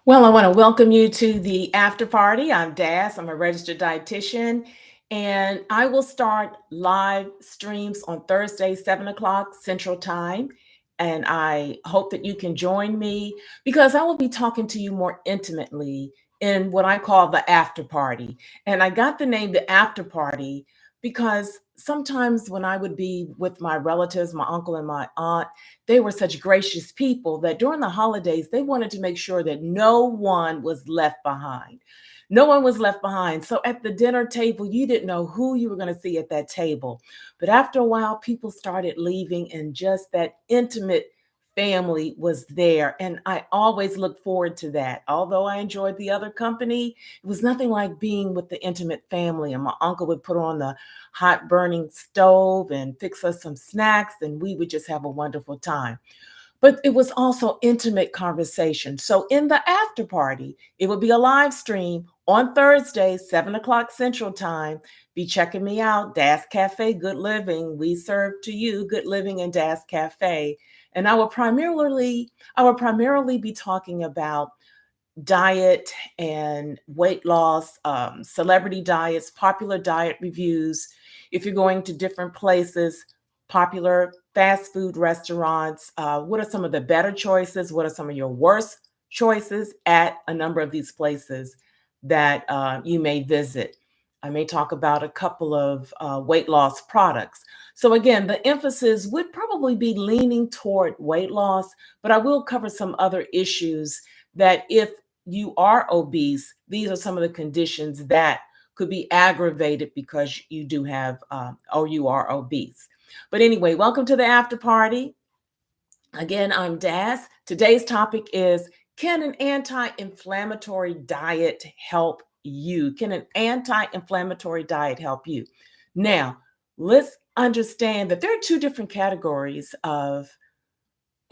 Well, I want to welcome you to the after party. I'm Das. I'm a registered dietitian, and I will start live streams on Thursday, 7 o'clock Central Time. And I hope that you can join me because I will be talking to you more intimately in what I call the after party. And I got the name the after party because sometimes when I would be with my relatives, my uncle and my aunt, they were such gracious people that during the holidays, they wanted to make sure that no one was left behind. No one was left behind. So at the dinner table, you didn't know who you were going to see at that table. But after a while, people started leaving, and just that intimate family was there. And I always look forward to that. Although I enjoyed the other company, it was nothing like being with the intimate family. And my uncle would put on the hot burning stove and fix us some snacks, and we would just have a wonderful time. But it was also intimate conversation. So in the after party, it would be a live stream on Thursday, 7 o'clock Central Time. Be checking me out, Das Cafe, Good Living. We serve to you good living in Das Cafe. And I will primarily be talking about diet and weight loss, celebrity diets, popular diet reviews. If you're going to different places, popular fast food restaurants, what are some of the better choices? What are some of your worst choices at a number of these places that you may visit? I may talk about a couple of weight loss products. So, again, the emphasis would probably be leaning toward weight loss, but I will cover some other issues that if you are obese, these are some of the conditions that could be aggravated because you do have or you are obese. But anyway, welcome to the after party. Again, I'm Das. Today's topic is, can an anti inflammatory diet help you? Can an anti inflammatory diet help you? Now, let's understand that there are two different categories of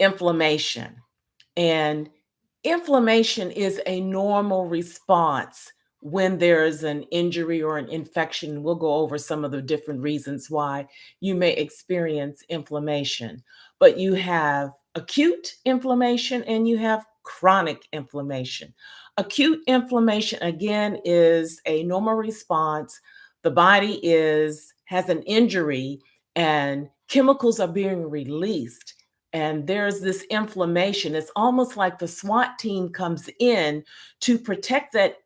inflammation. And inflammation is a normal response when there's an injury or an infection. We'll go over some of the different reasons why you may experience inflammation. But you have acute inflammation and you have chronic inflammation. Acute inflammation, again, is a normal response. The body has an injury and chemicals are being released, and there's this inflammation. It's almost like the SWAT team comes in to protect that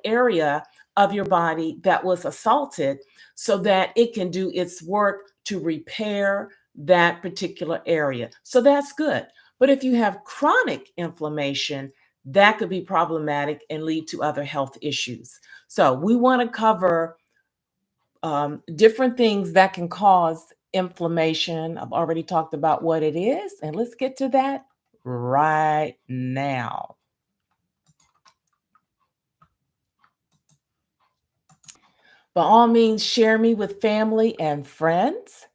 area of your body that was assaulted so that it can do its work to repair that particular area. So that's good. But if you have chronic inflammation, that could be problematic and lead to other health issues. So we want to cover different things that can cause inflammation. I've already talked about what it is, and let's get to that right now. By all means, share me with family and friends.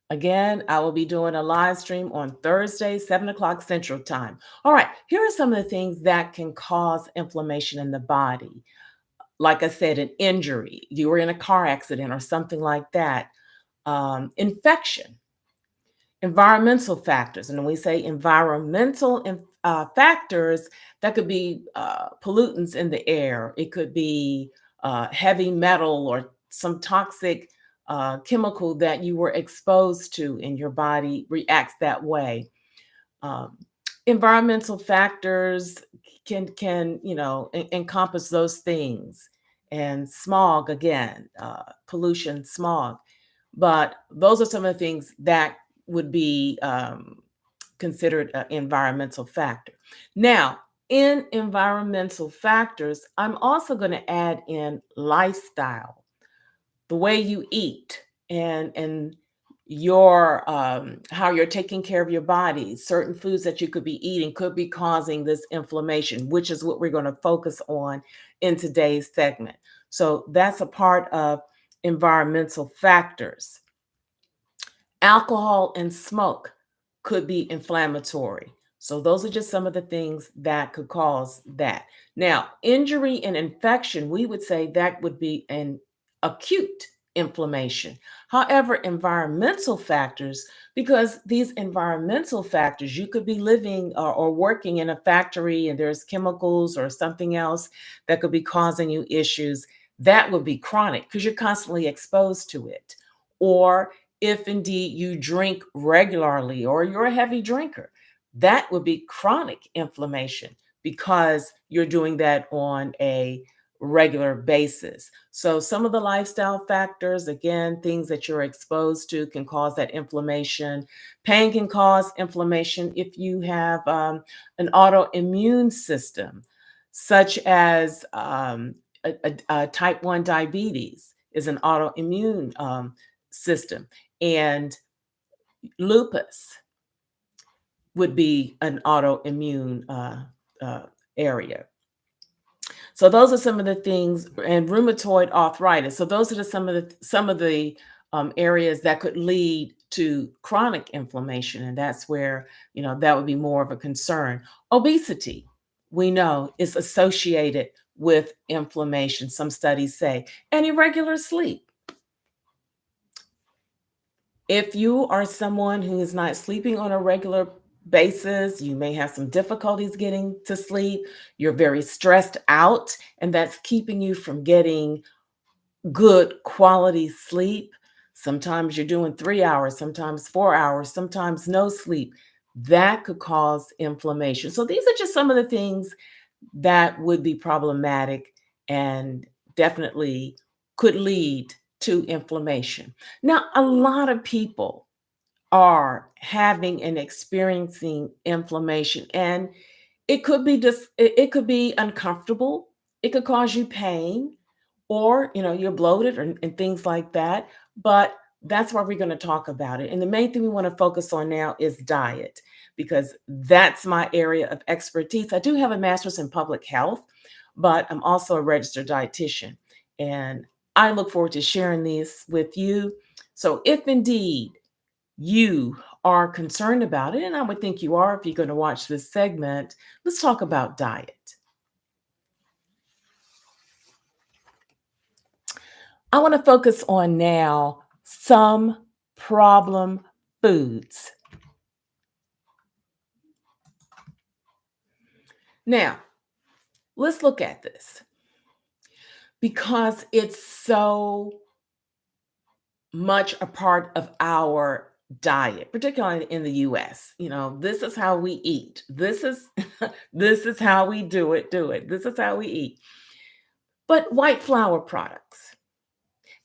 Again, I will be doing a live stream on Thursday, 7 o'clock Central Time. All right, here are some of the things that can cause inflammation in the body. Like I said, an injury, you were in a car accident or something like that, infection, environmental factors. And when we say factors, that could be pollutants in the air, it could be heavy metal or some toxic chemical that you were exposed to and your body reacts that way. Um, Environmental factors can encompass those things, and smog again, pollution, smog. But those are some of the things that would be considered an environmental factor. Now, in environmental factors, I'm also going to add in lifestyle, the way you eat, and your how you're taking care of your body. Certain foods that you could be eating could be causing this inflammation, which is what we're going to focus on in today's segment. So that's a part of environmental factors. Alcohol and smoke could be inflammatory. So, those are just some of the things that could cause that. Now, injury and infection, we would say that would be an acute inflammation. However, environmental factors, because these environmental factors, you could be living or working in a factory and there's chemicals or something else that could be causing you issues. That would be chronic because you're constantly exposed to it. Or if indeed you drink regularly or you're a heavy drinker, that would be chronic inflammation because you're doing that on a regular basis. So, some of the lifestyle factors, again, things that you're exposed to can cause that inflammation. Pain can cause inflammation if you have an autoimmune system, such as type 1 diabetes is an autoimmune system, and lupus would be an autoimmune area. So those are some of the things, and rheumatoid arthritis. So those are some of the areas that could lead to chronic inflammation, and that's where that would be more of a concern. Obesity, we know, is associated with inflammation. Some studies say, and irregular sleep. If you are someone who is not sleeping on a regular basis, you may have some difficulties getting to sleep. You're very stressed out, and that's keeping you from getting good quality sleep. Sometimes you're doing 3 hours, sometimes 4 hours, sometimes no sleep. That could cause inflammation. So, these are just some of the things that would be problematic and definitely could lead to inflammation. Now, a lot of people are having and experiencing inflammation, and it could be uncomfortable. It could cause you pain, or you're bloated and things like that. But that's why we're going to talk about it. And the main thing we want to focus on now is diet, because that's my area of expertise. I do have a master's in public health, but I'm also a registered dietitian, and I look forward to sharing these with you. So if indeed you are concerned about it, and I would think you are if you're going to watch this segment, let's talk about diet. I want to focus on now some problem foods. Now, let's look at this because it's so much a part of our diet, particularly in the US. This is how we eat. This is this is how we do it. This is how we eat. But white flour products.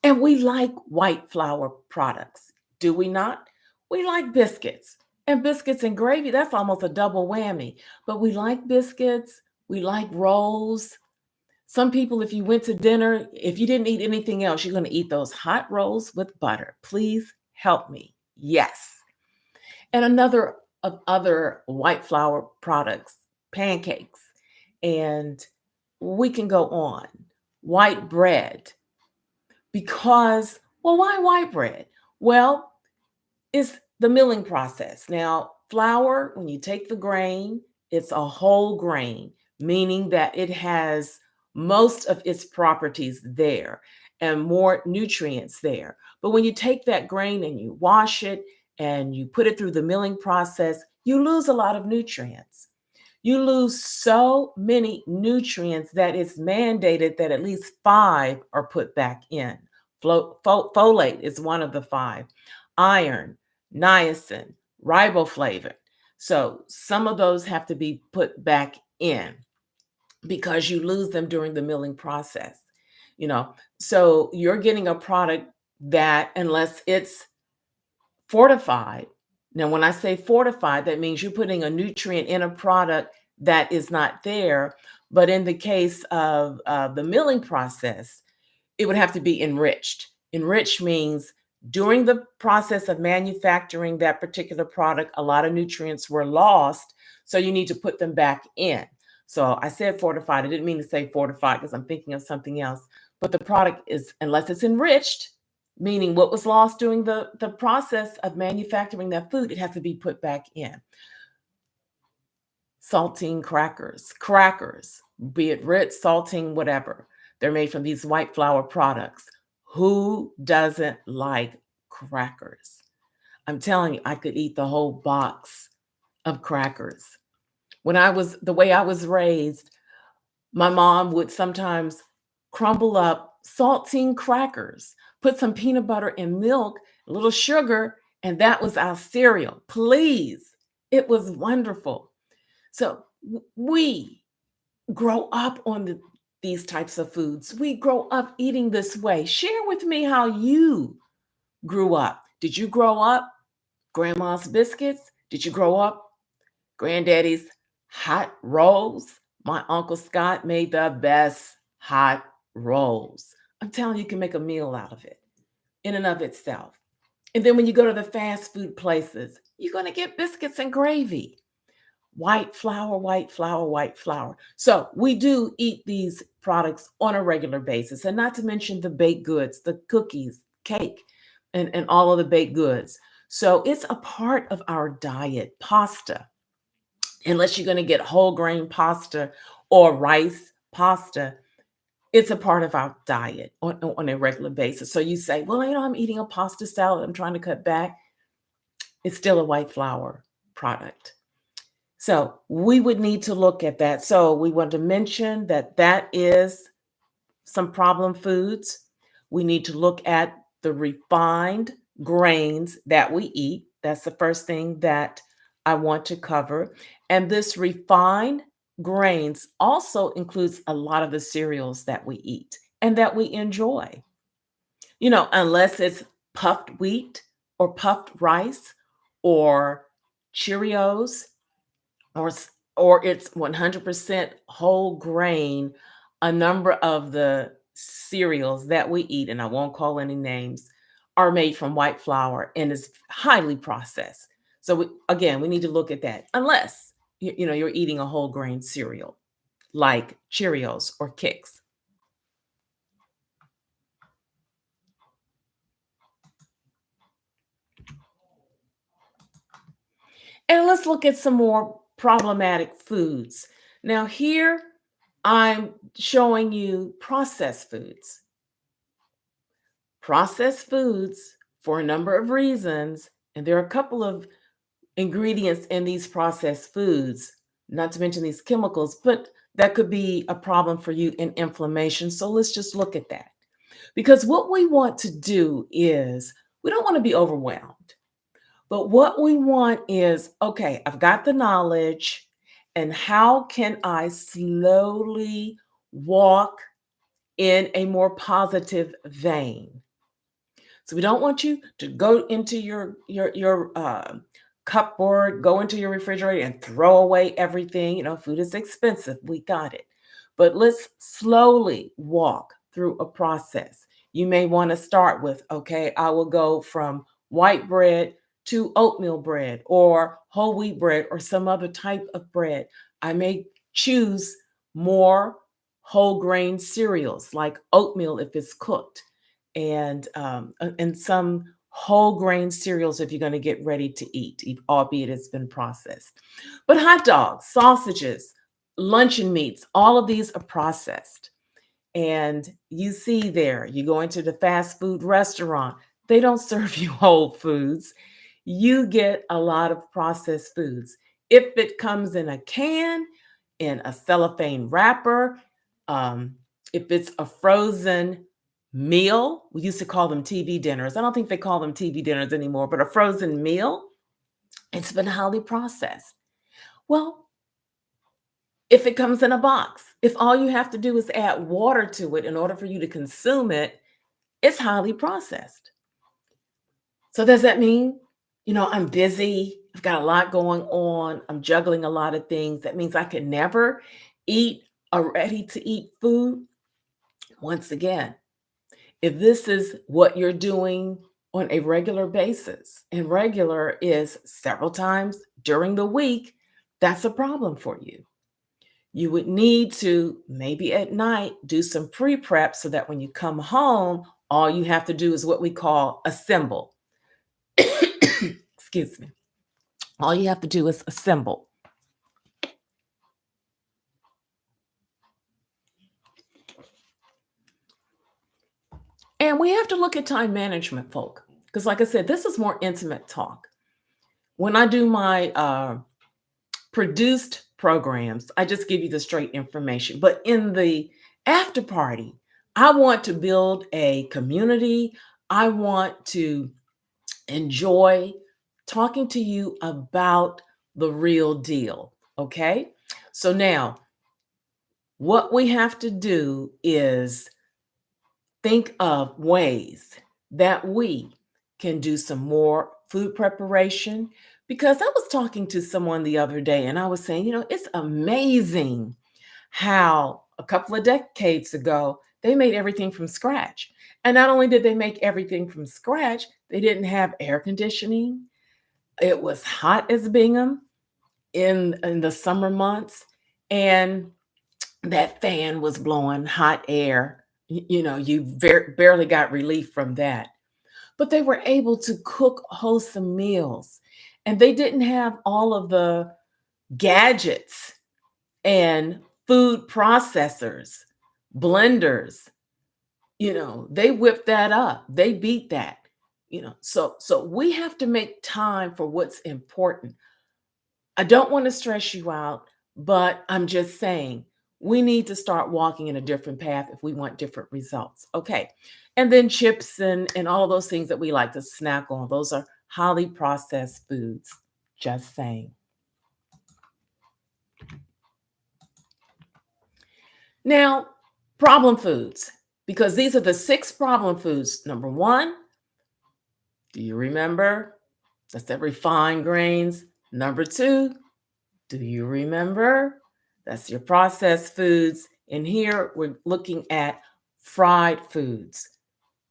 And we like white flour products, do we not? We like biscuits. And biscuits and gravy, that's almost a double whammy. But we like biscuits, we like rolls. Some people, if you went to dinner, if you didn't eat anything else, you're going to eat those hot rolls with butter. Please help me. Yes. And another of other white flour products, pancakes, and we can go on. White bread, because, well, why white bread? Well, it's the milling process. Now, flour, when you take the grain, it's a whole grain, meaning that it has most of its properties there and more nutrients there. But when you take that grain and you wash it and you put it through the milling process, you lose a lot of nutrients. You lose so many nutrients that it's mandated that at least five are put back in. Folate is one of the five. Iron, niacin, riboflavin. So some of those have to be put back in because you lose them during the milling process. You know, so you're getting a product that, unless it's fortified. Now, when I say fortified, that means you're putting a nutrient in a product that is not there. But in the case of the milling process, it would have to be enriched. Enriched means during the process of manufacturing that particular product, a lot of nutrients were lost. So you need to put them back in. So I said fortified. I didn't mean to say fortified because I'm thinking of something else. But the product is, unless it's enriched, meaning what was lost during the process of manufacturing that food, it has to be put back in. Saltine crackers, be it Ritz, saltine, whatever. They're made from these white flour products. Who doesn't like crackers? I'm telling you, I could eat the whole box of crackers. The way I was raised, my mom would sometimes crumble up saltine crackers, put some peanut butter and milk, a little sugar, and that was our cereal. Please. It was wonderful. So we grow up on these types of foods. We grow up eating this way. Share with me how you grew up. Did you grow up grandma's biscuits? Did you grow up granddaddy's hot rolls? My Uncle Scott made the best hot rolls. I'm telling you, you can make a meal out of it in and of itself. And then when you go to the fast food places, you're going to get biscuits and gravy. White flour, white flour, white flour. So we do eat these products on a regular basis, and not to mention the baked goods, the cookies, cake, and all of the baked goods. So it's a part of our diet. Pasta, unless you're going to get whole grain pasta or rice pasta, it's a part of our diet on a regular basis. So you say, well, I'm eating a pasta salad, I'm trying to cut back. It's still a white flour product. So we would need to look at that. So we want to mention that that is some problem foods. We need to look at the refined grains that we eat. That's the first thing that I want to cover. And this refined grains also includes a lot of the cereals that we eat and that we enjoy. Unless it's puffed wheat or puffed rice or Cheerios or or it's 100% whole grain. A number of the cereals that we eat, and I won't call any names, are made from white flour and is highly processed. So again, we need to look at that. Unless you're eating a whole grain cereal like Cheerios or Kix. And let's look at some more problematic foods. Now, here I'm showing you processed foods. Processed foods, for a number of reasons, and there are a couple of ingredients in these processed foods, not to mention these chemicals, but that could be a problem for you in inflammation. So let's just look at that. Because what we want to do is, we don't want to be overwhelmed. But what we want is, okay, I've got the knowledge, and how can I slowly walk in a more positive vein? So we don't want you to go into your cupboard, go into your refrigerator and throw away everything. Food is expensive. We got it. But let's slowly walk through a process. You may want to start with, okay, I will go from white bread to oatmeal bread or whole wheat bread or some other type of bread. I may choose more whole grain cereals like oatmeal if it's cooked, and some whole grain cereals if you're going to get ready to eat, albeit it's been processed. But hot dogs, sausages, luncheon meats, all of these are processed. And you see there, you go into the fast food restaurant, they don't serve you whole foods. You get a lot of processed foods. If it comes in a can, in a cellophane wrapper, um, if it's a frozen meal, we used to call them TV dinners. I don't think they call them TV dinners anymore, but a frozen meal, it's been highly processed. Well, if it comes in a box, if all you have to do is add water to it in order for you to consume it, it's highly processed. So does that mean, I'm busy, I've got a lot going on, I'm juggling a lot of things? That means I can never eat a ready to eat food? Once again, if this is what you're doing on a regular basis, and regular is several times during the week, that's a problem for you. You would need to, maybe at night, do some pre prep so that when you come home, all you have to do is what we call assemble. Excuse me. All you have to do is assemble. And we have to look at time management, folk, because like I said, this is more intimate talk. When I do my produced programs, I just give you the straight information. But in the after party, I want to build a community. I want to enjoy talking to you about the real deal. Okay. So now, what we have to do is think of ways that we can do some more food preparation. Because I was talking to someone the other day and I was saying, it's amazing how a couple of decades ago they made everything from scratch. And not only did they make everything from scratch, they didn't have air conditioning. It was hot as Bingham in the summer months. And that fan was blowing hot air. You barely got relief from that. But they were able to cook wholesome meals. And they didn't have all of the gadgets and food processors, blenders. They whipped that up. They beat that. So we have to make time for what's important. I don't want to stress you out, but I'm just saying we need to start walking in a different path if we want different results. Okay. And then chips and all of those things that we like to snack on, those are highly processed foods. Just saying. Now, problem foods, because these are the 6 problem foods. Number 1, do you remember? That's the refined grains. Number 2, do you remember? That's your processed foods. And here we're looking at fried foods.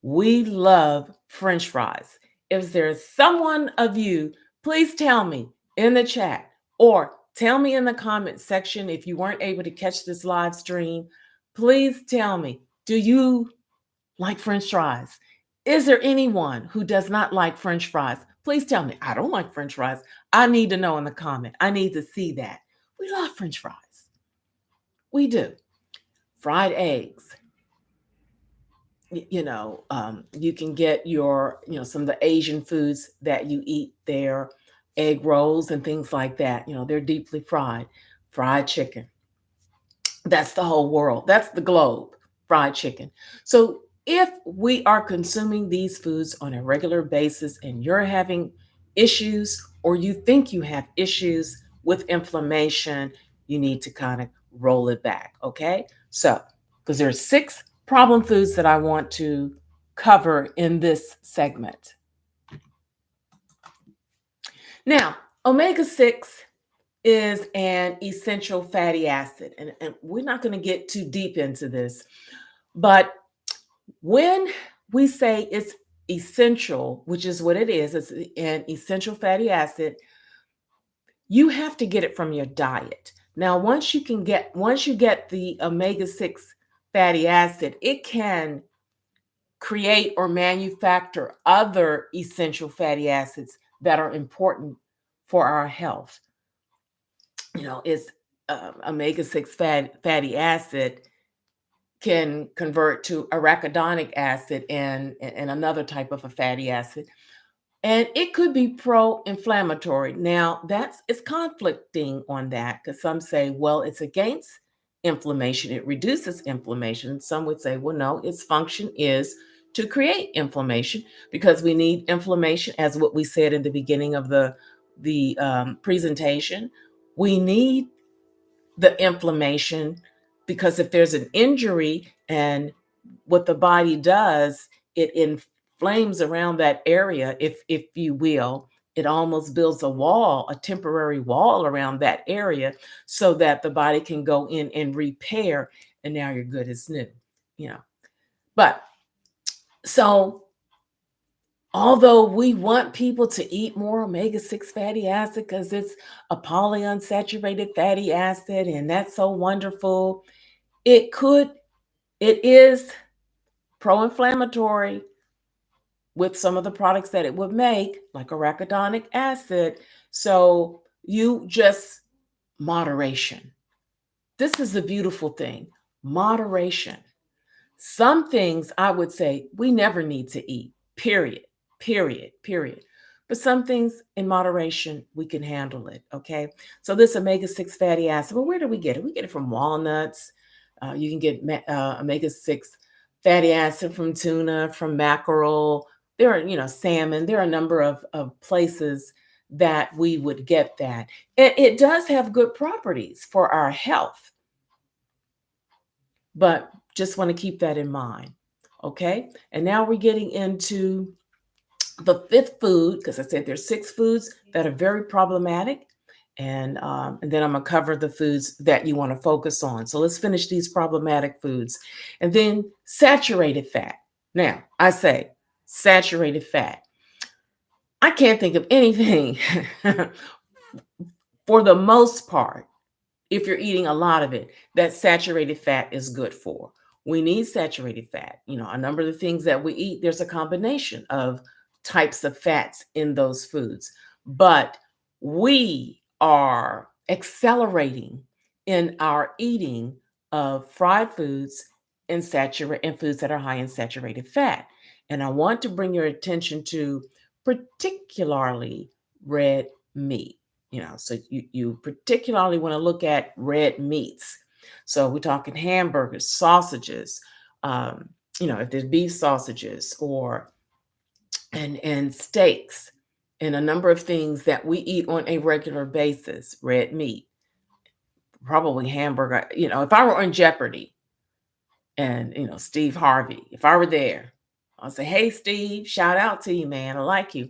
We love French fries. If there's someone of you, please tell me in the chat or tell me in the comment section if you weren't able to catch this live stream. Please tell me, do you like French fries? Is there anyone who does not like French fries? Please tell me. I don't like French fries. I need to know in the comment. I need to see that. We love French fries. We do. Fried eggs. You can get some of the Asian foods that you eat there, egg rolls and things like that. They're deeply fried chicken. That's the whole world. That's the globe, fried chicken. So if we are consuming these foods on a regular basis and you're having issues or you think you have issues with inflammation, you need to kind of roll it back. Okay. So, because there are 6 problem foods that I want to cover in this segment. Now, omega-6 is an essential fatty acid. And we're not going to get too deep into this, but when we say it's essential, which is what it is, it's an essential fatty acid, you have to get it from your diet. Now, once you get the omega-6 fatty acid, it can create or manufacture other essential fatty acids that are important for our health. It's omega-6 fatty acid can convert to arachidonic acid and another type of a fatty acid. And it could be pro-inflammatory. Now, it's conflicting on that because some say, well, it's against inflammation. It reduces inflammation. Some would say, well, no, its function is to create inflammation because we need inflammation, as what we said in the beginning of the presentation. We need the inflammation because if there's an injury and what the body does, it inflames around that area, if you will. It almost builds a temporary wall around that area so that the body can go in and repair, and now you're good as new. But so although we want people to eat more omega-6 fatty acid because it's a polyunsaturated fatty acid and that's so wonderful, it is pro-inflammatory with some of the products that it would make, like arachidonic acid. So moderation. This is the beautiful thing, moderation. Some things I would say we never need to eat, period, period, period. But some things in moderation, we can handle it. Okay. So, this omega 6 fatty acid, well, where do we get it? We get it from walnuts. You can get omega 6 fatty acid from tuna, from mackerel. There are, salmon. There are a number of places that we would get that. It does have good properties for our health, but just want to keep that in mind. Okay. And now we're getting into the fifth food, because I said there's six foods that are very problematic. And then I'm going to cover the foods that you want to focus on. So let's finish these problematic foods. And then saturated fat. Now, I say saturated fat. I can't think of anything for the most part, if you're eating a lot of it, that saturated fat is good for. We need saturated fat. A number of the things that we eat, there's a combination of types of fats in those foods. But we are accelerating in our eating of fried foods and foods that are high in saturated fat. And I want to bring your attention to particularly red meat. So you particularly want to look at red meats. So we're talking hamburgers, sausages, if there's beef sausages or and steaks, and a number of things that we eat on a regular basis, red meat, probably hamburger. If I were on Jeopardy and Steve Harvey, if I were there, I'll say, "Hey Steve, shout out to you, man. I like you."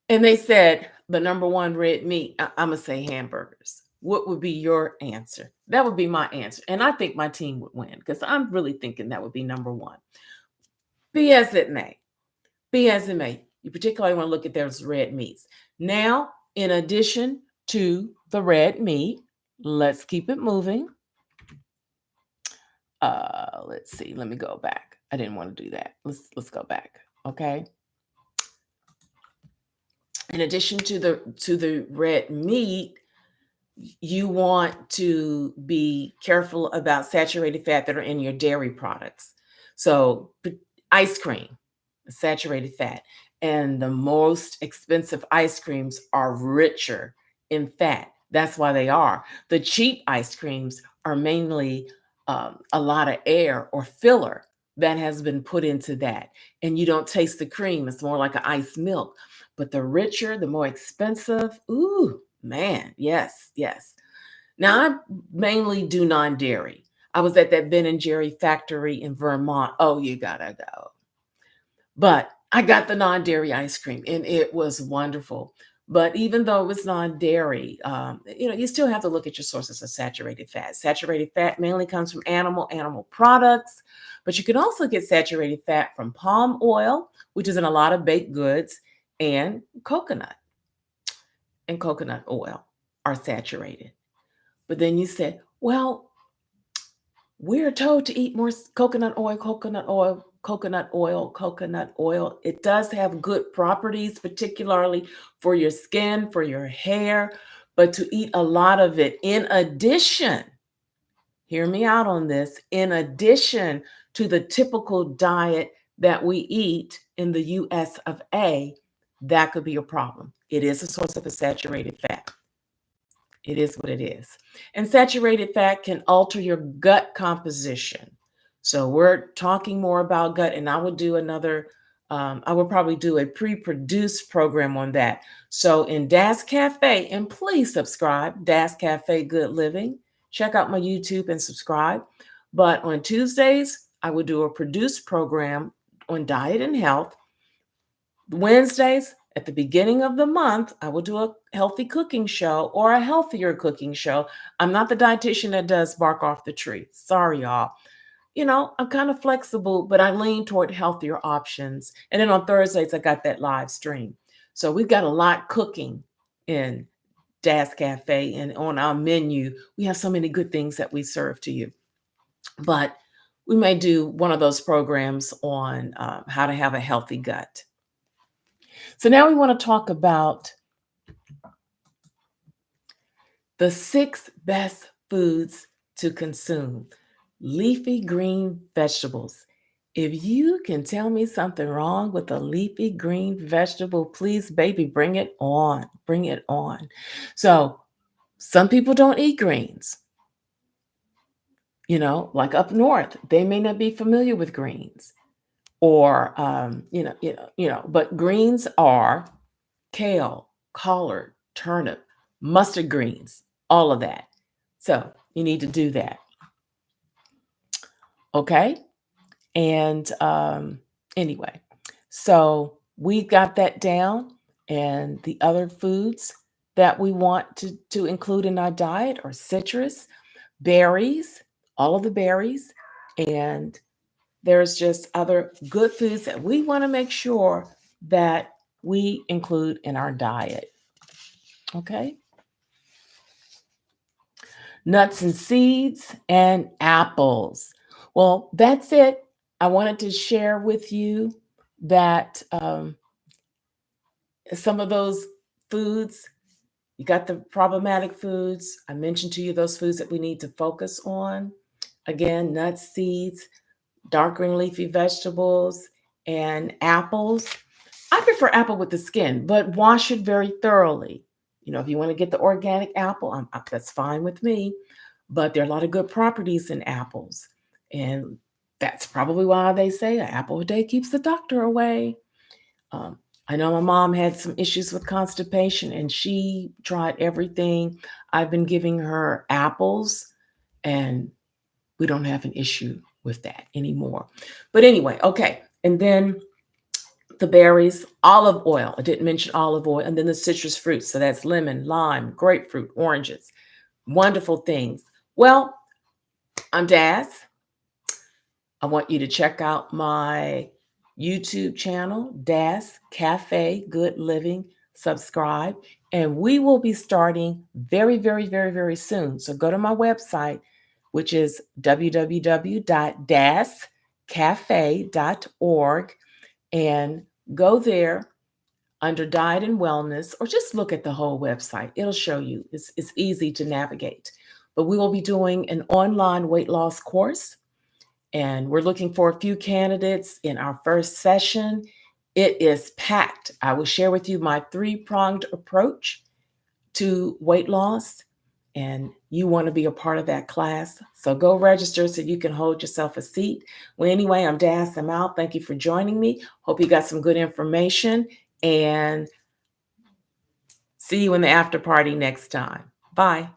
And they said the number one red meat, I'm going to say hamburgers. What would be your answer? That would be my answer. And I think my team would win, because I'm really thinking that would be number one. Be as it may. Be as it may. You particularly want to look at those red meats. Now, in addition to the red meat, let's keep it moving. Let's see. Let me go back. I didn't want to do that. Let's go back. Okay. In addition to the red meat, you want to be careful about saturated fat that are in your dairy products. So ice cream, saturated fat, and the most expensive ice creams are richer in fat. That's why they are. The cheap ice creams are mainly a lot of air or filler that has been put into that. And you don't taste the cream. It's more like an iced milk. But the richer, the more expensive, ooh, man, yes, yes. Now, I mainly do non-dairy. I was at that Ben and Jerry factory in Vermont. Oh, you gotta go. But I got the non-dairy ice cream and it was wonderful. But even though it's non-dairy, you still have to look at your sources of saturated fat. Saturated fat mainly comes from animal products, but you can also get saturated fat from palm oil, which is in a lot of baked goods, and coconut. And coconut oil are saturated. But then you said, well, we're told to eat more coconut oil, coconut oil, coconut oil, coconut oil. It does have good properties, particularly for your skin, for your hair, but to eat a lot of it in addition, hear me out on this, in addition to the typical diet that we eat in the US of A, that could be a problem. It is a source of a saturated fat. It is what it is. And saturated fat can alter your gut composition. So we're talking more about gut, and I will do I will probably do a pre-produced program on that. So in Das Cafe, and please subscribe, Das Cafe Good Living. Check out my YouTube and subscribe. But on Tuesdays, I will do a produced program on diet and health. Wednesdays, at the beginning of the month, I will do a healthy cooking show or a healthier cooking show. I'm not the dietitian that does bark off the tree. Sorry, y'all. I'm kind of flexible, but I lean toward healthier options. And then on Thursdays, I got that live stream. So we've got a lot cooking in Das Cafe, and on our menu, we have so many good things that we serve to you. But we may do one of those programs on how to have a healthy gut. So now we want to talk about the 6 best foods to consume. leafy green vegetables. If you can tell me something wrong with a leafy green vegetable, please, baby, bring it on. Bring it on. So, some people don't eat greens. Like up north, they may not be familiar with greens, or but greens are kale, collard, turnip, mustard greens, all of that. So you need to do that. Okay. And anyway, so we got that down. And the other foods that we want to include in our diet are citrus, berries, all of the berries, and there's just other good foods that we want to make sure that we include in our diet. Okay. Nuts and seeds and apples. Well, that's it. I wanted to share with you that some of those foods, you got the problematic foods. I mentioned to you those foods that we need to focus on. Again, nuts, seeds, dark green leafy vegetables, and apples. I prefer apple with the skin, but wash it very thoroughly. If you want to get the organic apple, that's fine with me. But there are a lot of good properties in apples. And that's probably why they say an apple a day keeps the doctor away. Um, I know my mom had some issues with constipation and she tried everything. I've been giving her apples and we don't have an issue with that anymore. But anyway, okay. And then the berries, olive oil. I didn't mention olive oil. And then the citrus fruits. So that's lemon, lime, grapefruit, oranges. Wonderful things. Well, I'm Daz. I want you to check out my YouTube channel, Daz Cafe Good Living. Subscribe. And we will be starting very, very, very, very soon. So go to my website, which is www.dascafe.org, and go there under diet and wellness, or just look at the whole website. It'll show you. It's easy to navigate. But we will be doing an online weight loss course, and we're looking for a few candidates in our first session. It is packed. I will share with you my three-pronged approach to weight loss, and you want to be a part of that class. So go register so you can hold yourself a seat. Well, anyway, I'm Daz. I'm out. Thank you for joining me. Hope you got some good information, and see you in the after party next time. Bye.